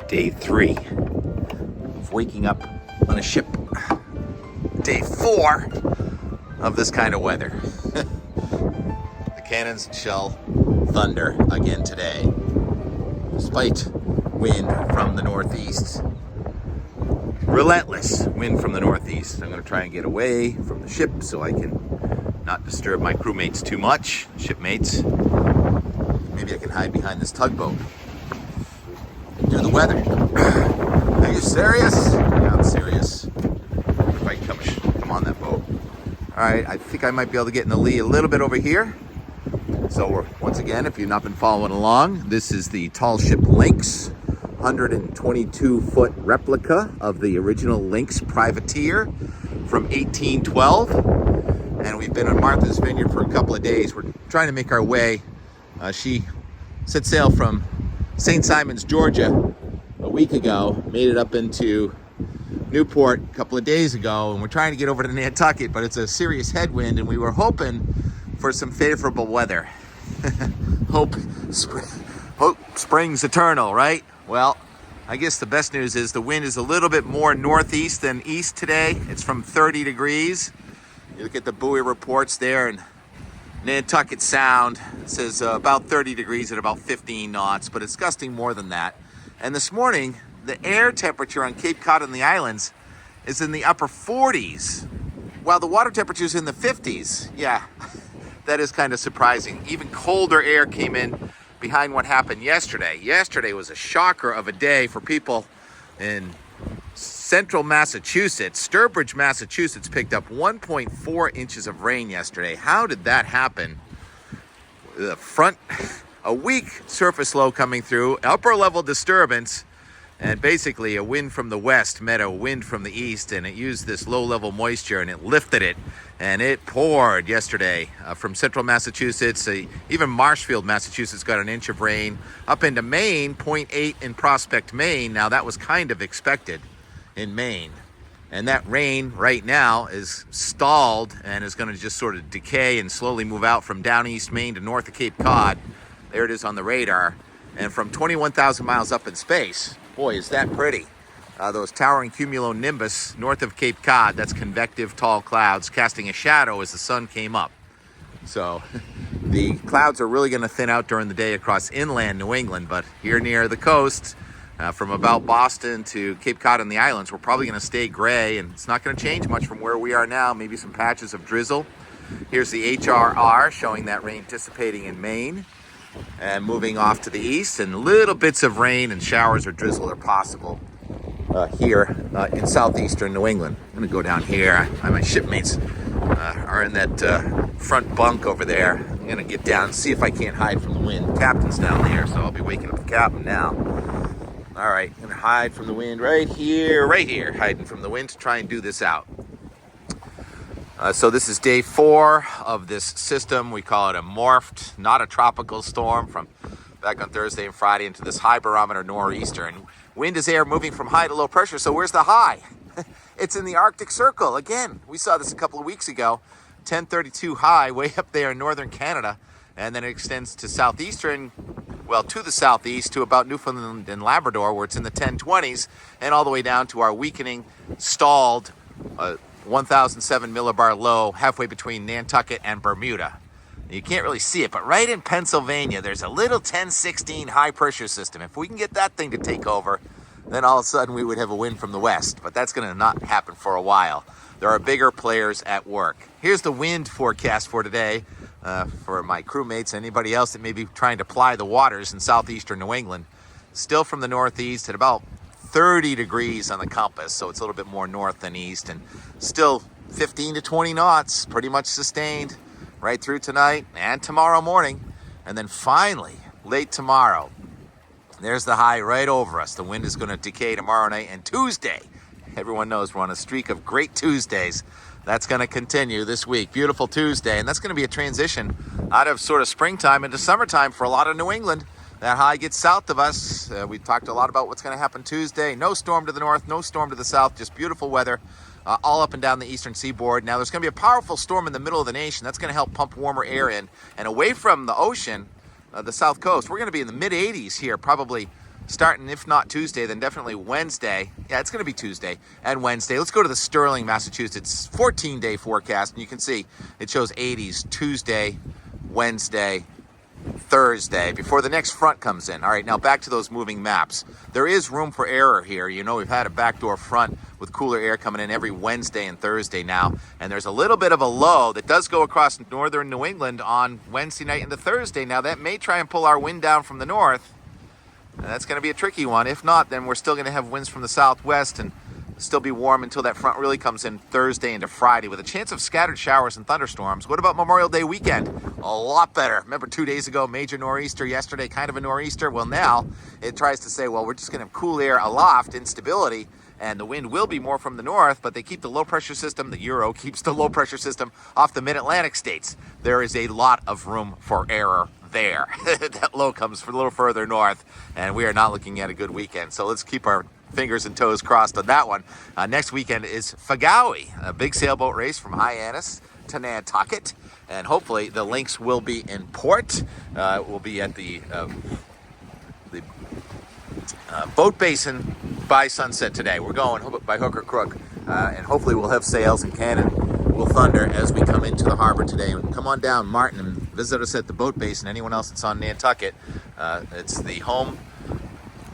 Day 3 of waking up on a ship. Day 4 of this kind of weather. The cannons shall thunder again today, despite wind from the northeast. Relentless wind from the northeast. I'm going to try and get away from the ship so I can not disturb my crewmates too much, shipmates. Maybe I can hide behind this tugboat. Do the weather. Are you serious? Yeah, I'm serious. If I can come on that boat. All right, I think I might be able to get in the lee a little bit over here. So once again, if you've not been following along, this is the tall ship Lynx, 122-foot replica of the original Lynx privateer from 1812. And we've been on Martha's Vineyard for a couple of days. We're trying to make our way. She set sail from St. Simons, Georgia, a week ago, made it up into Newport a couple of days ago, and we're trying to get over to Nantucket, but it's a serious headwind, and we were hoping for some favorable weather. Hope springs eternal, right? Well, I guess the best news is the wind is a little bit more northeast than east today. It's from 30 degrees. You look at the buoy reports there, and Nantucket Sound, it says about 30 degrees at about 15 knots, but it's gusting more than that. And this morning, the air temperature on Cape Cod and the islands is in the upper 40s, while the water temperature is in the 50s. Yeah, that is kind of surprising. Even colder air came in behind what happened yesterday. Yesterday was a shocker of a day for people in central Massachusetts. Sturbridge, Massachusetts picked up 1.4 inches of rain yesterday. How did that happen? A weak surface low coming through, upper level disturbance, and basically a wind from the west met a wind from the east, and it used this low level moisture and it lifted it, and it poured yesterday from central Massachusetts. Even Marshfield, Massachusetts got an inch of rain. Up into Maine, 0.8 in Prospect, Maine. Now that was kind of expected in Maine, and that rain right now is stalled and is going to just sort of decay and slowly move out from down east Maine to north of Cape Cod. There it is on the radar, and from 21,000 miles up in space. Boy, is that pretty. Those towering cumulonimbus north of Cape Cod, that's convective tall clouds casting a shadow as the sun came up. So the clouds are really going to thin out during the day across inland New England, but here near the coast, from about Boston to Cape Cod and the islands, we're probably going to stay gray, and it's not going to change much from where we are now. Maybe some patches of drizzle. Here's the HRR showing that rain dissipating in Maine and moving off to the east, and little bits of rain and showers or drizzle are possible here in southeastern New England. I'm going to go down here. My shipmates are in that front bunk over there. I'm going to get down and see if I can't hide from the wind. The captain's down there, so I'll be waking up the captain now. All right, I'm gonna hide from the wind right here, hiding from the wind to try and do this out. So this is day 4 of this system. We call it a morphed, not a tropical storm, from back on Thursday and Friday into this high barometer nor'easter. And wind is air moving from high to low pressure. So where's the high? It's in the Arctic Circle. Again, we saw this a couple of weeks ago. 1032 high, way up there in northern Canada. And then it extends to southeastern, well, to the southeast, to about Newfoundland and Labrador, where it's in the 1020s, and all the way down to our weakening, stalled 1007 millibar low halfway between Nantucket and Bermuda. You can't really see it, but right in Pennsylvania, there's a little 1016 high pressure system. If we can get that thing to take over, then all of a sudden we would have a wind from the west, but that's going to not happen for a while. There are bigger players at work. Here's the wind forecast for today. For my crewmates, anybody else that may be trying to ply the waters in southeastern New England. Still from the northeast at about 30 degrees on the compass, so it's a little bit more north than east, and still 15 to 20 knots, pretty much sustained right through tonight and tomorrow morning. And then finally, late tomorrow, there's the high right over us. The wind is going to decay tomorrow night and Tuesday. Everyone knows we're on a streak of great Tuesdays. That's going to continue this week. Beautiful Tuesday. And that's going to be a transition out of sort of springtime into summertime for a lot of New England. That high gets south of us. We talked a lot about what's going to happen Tuesday. No storm to the north, no storm to the south, just beautiful weather all up and down the eastern seaboard. Now there's going to be a powerful storm in the middle of the nation. That's going to help pump warmer air in and away from the ocean, the south coast. We're going to be in the mid 80s here, probably starting, if not Tuesday, then definitely Wednesday. Yeah, it's going to be Tuesday and Wednesday. Let's go to the Sterling, Massachusetts 14-day forecast, and you can see it shows 80s Tuesday, Wednesday, Thursday, before the next front comes in. All right, now back to those moving maps. There is room for error here. You know, we've had a backdoor front with cooler air coming in every Wednesday and Thursday now, and there's a little bit of a low that does go across northern New England on Wednesday night into Thursday. Now that may try and pull our wind down from the north, and that's going to be a tricky one. If not, then we're still going to have winds from the southwest and still be warm until that front really comes in Thursday into Friday with a chance of scattered showers and thunderstorms. What about Memorial Day weekend? A lot better. Remember 2 days ago, major nor'easter, yesterday kind of a nor'easter? Well, now it tries to say, well, we're just going to have cool air aloft, instability, and the wind will be more from the north, but they keep the low pressure system, the Euro keeps the low pressure system off the mid-Atlantic states. There is a lot of room for error there. That low comes a little further north, and we are not looking at a good weekend. So let's keep our fingers and toes crossed on that one. Next weekend is Fagawi, a big sailboat race from Hyannis to Nantucket, and hopefully the Lynx will be in port. We'll be at the boat basin by sunset today. We're going by hook or crook, and hopefully we'll have sails and cannon will thunder as we come into the harbor today. And come on down, Martin, and visit us at the boat basin. Anyone else that's on Nantucket, it's the home.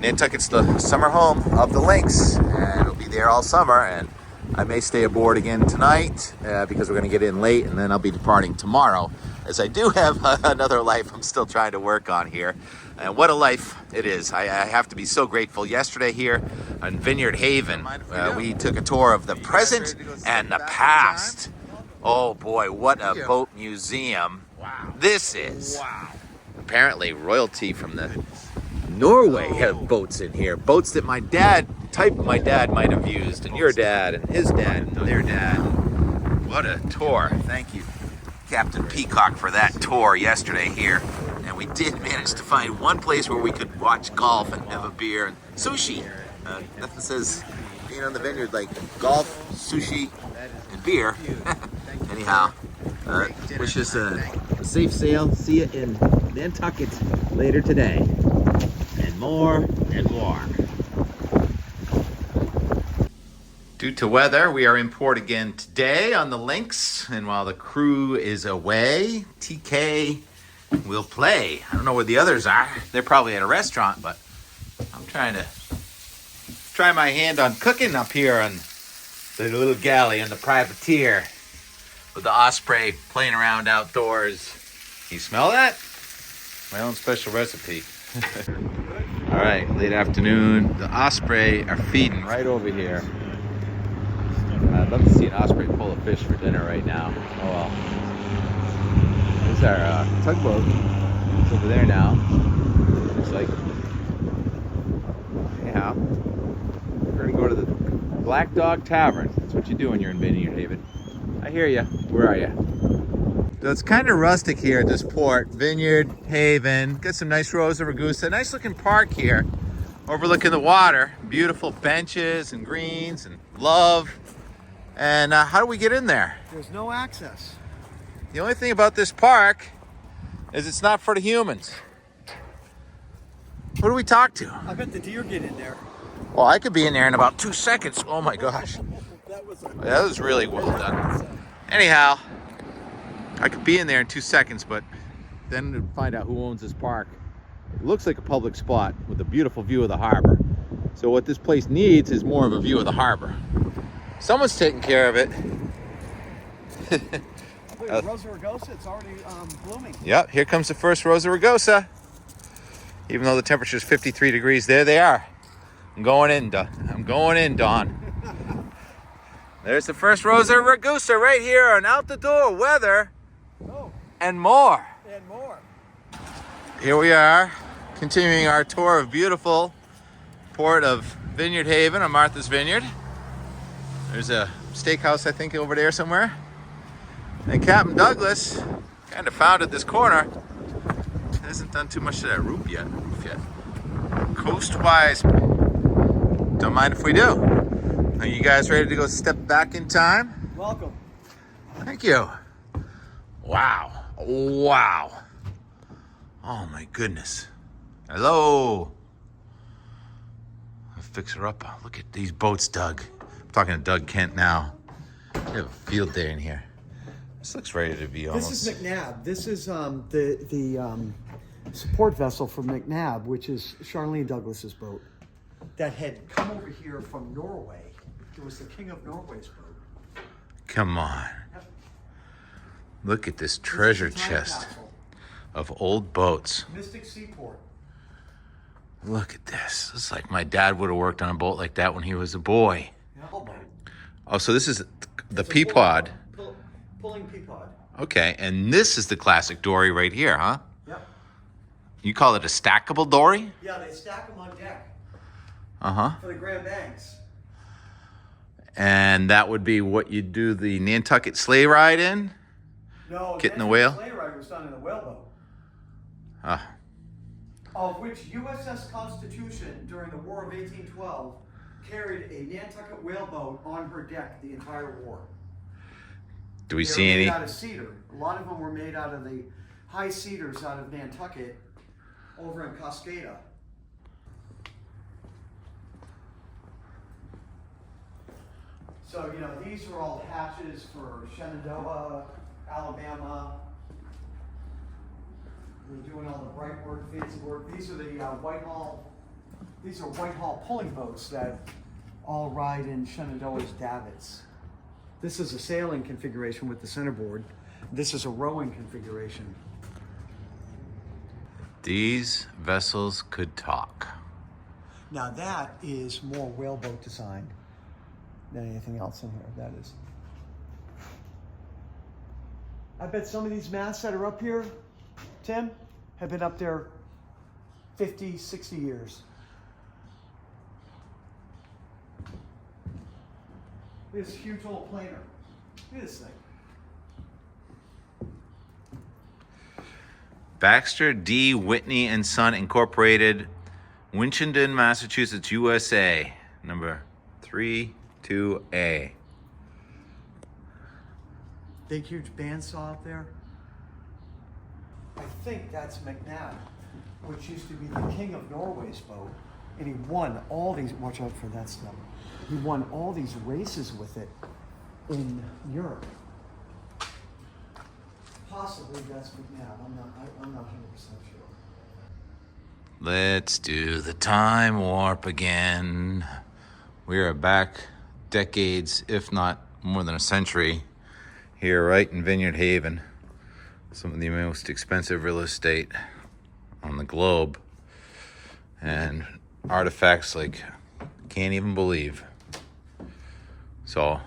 Nantucket's the summer home of the Lynx, and it'll be there all summer. And I may stay aboard again tonight because we're going to get in late, and then I'll be departing tomorrow, as I do have another life I'm still trying to work on here. And what a life it is. I have to be so grateful. Yesterday here on Vineyard Haven, we took a tour of the present and the past. Oh boy, what a boat museum this is. Wow. Apparently royalty from the Norway have boats in here. Boats that my dad might have used, and your dad, and his dad, and their dad. What a tour. Thank you, Captain Peacock, for that tour yesterday here. And we did manage to find one place where we could watch golf and have a beer and sushi. Nothing says being on the vineyard like golf, sushi, and beer. Anyhow, wish us a safe sail. See you in Nantucket later today. And more and more. Due to weather, we are in port again today on the Lynx, and while the crew is away, TK will play. I don't know where the others are. They're probably at a restaurant, but I'm trying to try my hand on cooking up here on the little galley on the privateer with the Osprey playing around outdoors. You smell that? My own special recipe. All right, late afternoon. The Osprey are feeding right over here. I'd love to see an Osprey pull a fish for dinner right now. Oh well. There's our tugboat. It's over there now. Looks like. Anyhow, we're gonna go to the Black Dog Tavern. That's what you do when you're in Vineyard Haven. I hear you. Where are you? So it's kind of rustic here at this port, Vineyard Haven. Got some nice rows of Ragusa. Nice looking park here, overlooking the water. Beautiful benches and greens and love. And how do we get in there? There's no access. The only thing about this park is it's not for the humans. Who do we talk to? I bet the deer get in there. Well, I could be in there in about 2 seconds. Oh my gosh. That was really well done. Anyhow, I could be in there in 2 seconds, but then to find out who owns this park. It looks like a public spot with a beautiful view of the harbor. So what this place needs is more of a view of the harbor. Someone's taking care of it. Rosa rugosa, it's already blooming. Yep, here comes the first Rosa rugosa. Even though the temperature is 53 degrees, there they are. I'm going in, Dawn. There's the first Rosa rugosa right here on Out the Door Weather and more. And more. Here we are, continuing our tour of beautiful port of Vineyard Haven on Martha's Vineyard. There's a steakhouse, I think, over there somewhere. And Captain Douglas kind of founded this corner. Hasn't done too much to that roof yet. Coastwise, don't mind if we do. Are you guys ready to go step back in time? Welcome. Thank you. Wow. Wow. Oh my goodness. Hello. I'll fix her up. Look at these boats, Doug. I'm talking to Doug Kent now. We have a field day in here. This looks ready to be almost... This is McNabb. This is the support vessel for McNabb, which is Charlene Douglas's boat that had come over here from Norway. It was the King of Norway's boat. Come on. Yep. Look at this treasure chest of old boats. Mystic Seaport. Look at this. It's like my dad would have worked on a boat like that when he was a boy. Yeah. Oh, so this is the It's a Peapod. Pulling Peapod. Okay, and this is the classic dory right here, huh? Yep. You call it a stackable dory? Yeah, they stack them on deck Uh-huh. for the Grand Banks. And that would be what you do the Nantucket sleigh ride in? No, Get in the Nantucket whale? sleigh ride was done in a whaleboat. Ah, Of which USS Constitution during the War of 1812 carried a Nantucket whaleboat on her deck the entire war. do we They see were made any? out of cedar. A lot of them were made out of the high cedars out of Nantucket over in Cascada. So, you know, these are all hatches for Shenandoah, Alabama. We're doing all the bright work, fancy work. These are the Whitehall. These are Whitehall pulling boats that all ride in Shenandoah's davits. This is a sailing configuration with the centerboard. This is a rowing configuration. These vessels could talk. Now that is more whaleboat design than anything else in here. That is. I bet some of these masts that are up here, Tim, have been up there 50, 60 years. Look at this huge old planer. Look at this thing. Baxter D. Whitney and Son Incorporated, Winchendon, Massachusetts, USA, number 32A. Big, huge bandsaw up there. I think that's McNabb, which used to be the King of Norway's boat. And he won all these, watch out for that stuff. He won all these races with it in Europe. Possibly that's McNabb. I'm not 100% sure. Let's do the time warp again. We are back decades, if not more than a century, here right in Vineyard Haven. Some of the most expensive real estate on the globe. And artifacts like can't even believe. So,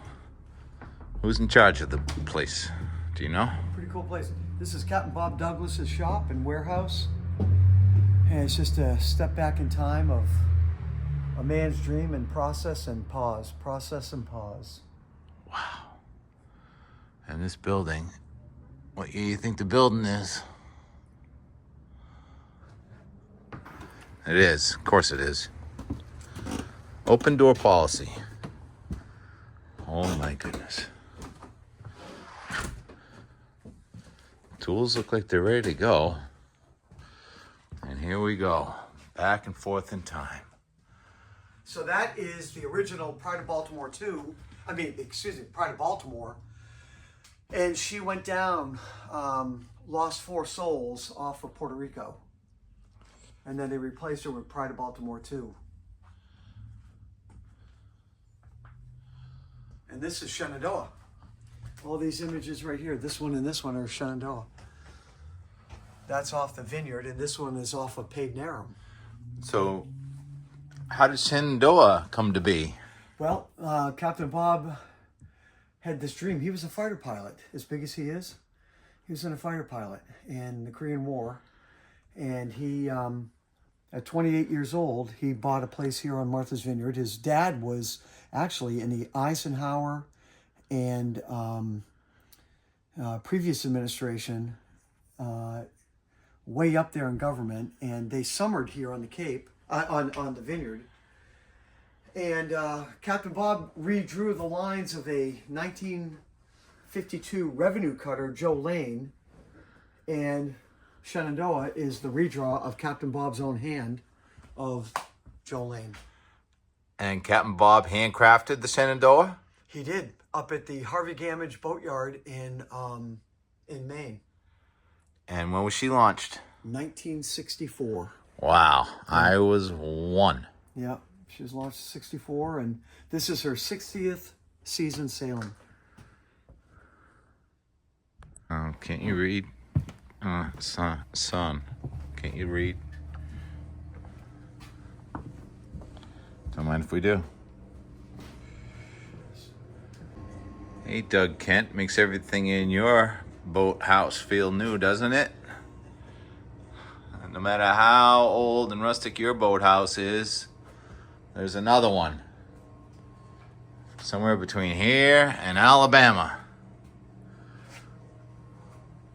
who's in charge of the place? Do you know? Pretty cool place. This is Captain Bob Douglas's shop and warehouse. And it's just a step back in time of a man's dream and process and pause. Process and pause. Wow. And this building, what year you think the building is? It is. Of course it is. Open door policy. Oh my goodness. Tools look like they're ready to go. And here we go. Back and forth in time. So that is the original Pride of Baltimore 2. Pride of Baltimore. And she went down, lost 4 souls off of Puerto Rico. And then they replaced her with Pride of Baltimore 2. And this is Shenandoah. All these images right here, this one and this one are Shenandoah. That's off the Vineyard, and this one is off of Paid-Narum. So, how did Shenandoah come to be? Well, Captain Bob had this dream. He was a fighter pilot, as big as he is. He was a fighter pilot in the Korean War. And he, at 28 years old, he bought a place here on Martha's Vineyard. His dad was actually in the Eisenhower and previous administration, way up there in government, and they summered here on the Cape, on the Vineyard. And Captain Bob redrew the lines of a 1952 revenue cutter, Joe Lane, and Shenandoah is the redraw of Captain Bob's own hand of Joe Lane. And Captain Bob handcrafted the Shenandoah? He did, up at the Harvey Gamage Boatyard in Maine. And when was she launched? 1964. Wow, I was 1. Yeah, she was launched in 64, and this is her 60th season sailing. Oh, can't you read? Son, can't you read? Don't mind if we do. Hey, Doug Kent, makes everything in your boathouse feel new, doesn't it? No matter how old and rustic your boathouse is, there's another one. Somewhere between here and Alabama.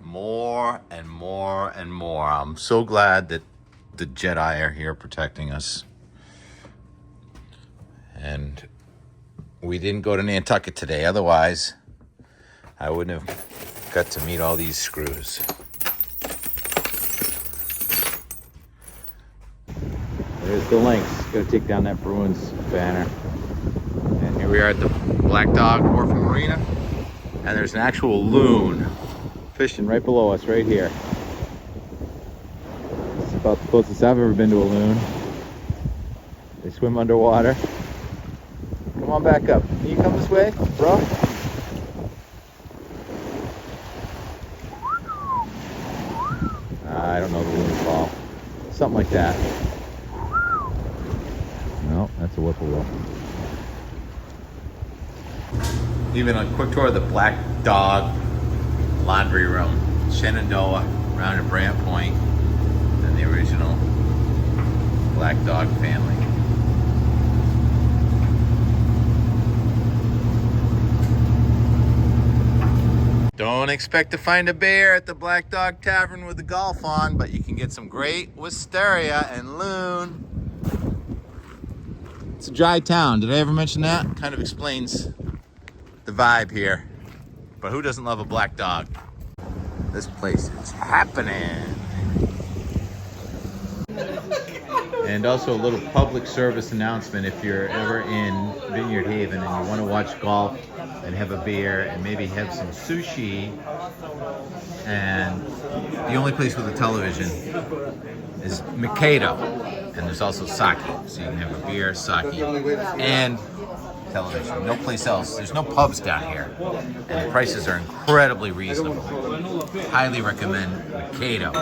More and more and more. I'm so glad that the Jedi are here protecting us. And we didn't go to Nantucket today. Otherwise, I wouldn't have got to meet all these screws. There's the Lynx. Gotta take down that Bruins banner. And here we are at the Black Dog Wharf and Marina. And there's an actual loon fishing right below us, right here. It's about the closest I've ever been to a loon. They swim underwater. Come on back up. Can you come this way, bro? I don't know the loon's call. Something like that. No, that's a whippoorwill. Even a quick tour of the Black Dog laundry room. Shenandoah, around at Brant Point, and the original Black Dog family. Don't expect to find a bear at the Black Dog Tavern with the golf on, but you can get some great wisteria and loon. It's a dry town. Did I ever mention that? Kind of explains the vibe here. But who doesn't love a black dog? This place is happening. And also a little public service announcement if you're ever in Vineyard Haven and you want to watch golf and have a beer and maybe have some sushi, and the only place with a television is Mikado, and there's also sake, so you can have a beer, sake, and television. No place else. There's no pubs down here, and the prices are incredibly reasonable. Highly recommend Mikado.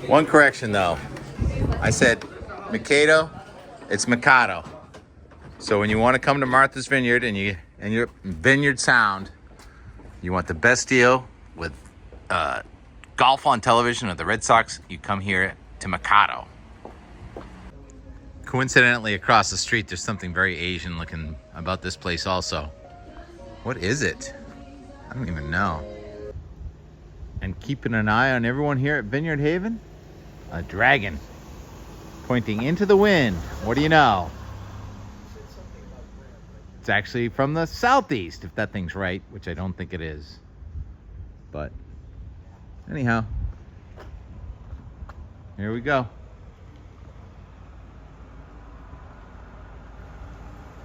One correction though. I said Mikado, it's Mikado. So when you want to come to Martha's Vineyard and you're Vineyard Sound, you want the best deal with golf on television or the Red Sox, you come here to Mikado. Coincidentally, across the street, there's something very Asian looking about this place also. What is it? I don't even know. And keeping an eye on everyone here at Vineyard Haven, a dragon pointing into the wind. What do you know? It's actually from the southeast, if that thing's right, which I don't think it is. But anyhow, here we go.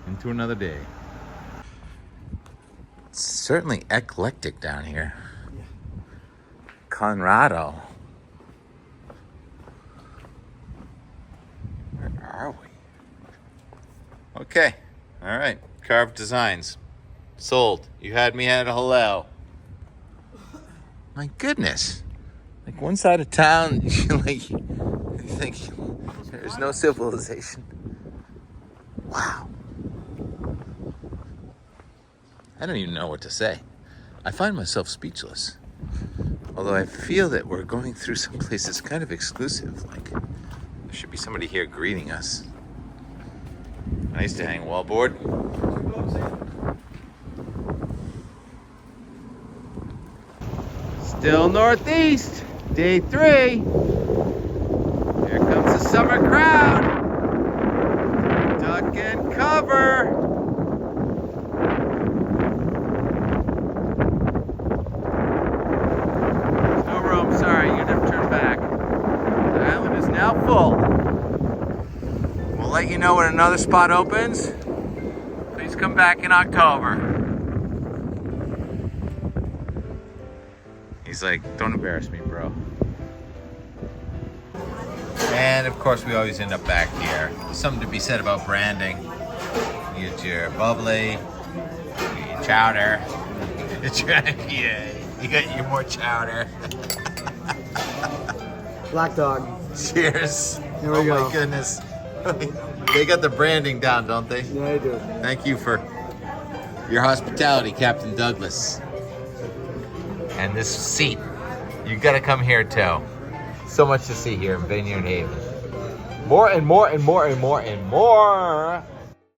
Into another day. It's certainly eclectic down here. Yeah. Conrado. Where are we? Okay. All right. Carved designs. Sold. You had me at a hello. My goodness. Like one side of town, you think there's no civilization. Wow. I don't even know what to say. I find myself speechless. Although I feel that we're going through some place that's kind of exclusive. Like, There should be somebody here greeting us. Nice to hang wallboard. Still northeast, day 3. Here comes the summer crowd. Duck and cover. There's no room, sorry, you're gonna have to turn back. The island is now full. We'll let you know when another spot opens. Please come back in October. He's like, don't embarrass me, bro. And of course, we always end up back here. There's something to be said about branding. You get your bubbly, you get your chowder. Yeah, you got your more chowder. Black dog. Cheers. Here we Oh go. my goodness. They got the branding down, don't they? Yeah, I do. Thank you for your hospitality, Captain Douglas. And this seat, you gotta come here too. So much to see here in Vineyard Haven. More and more and more and more and more.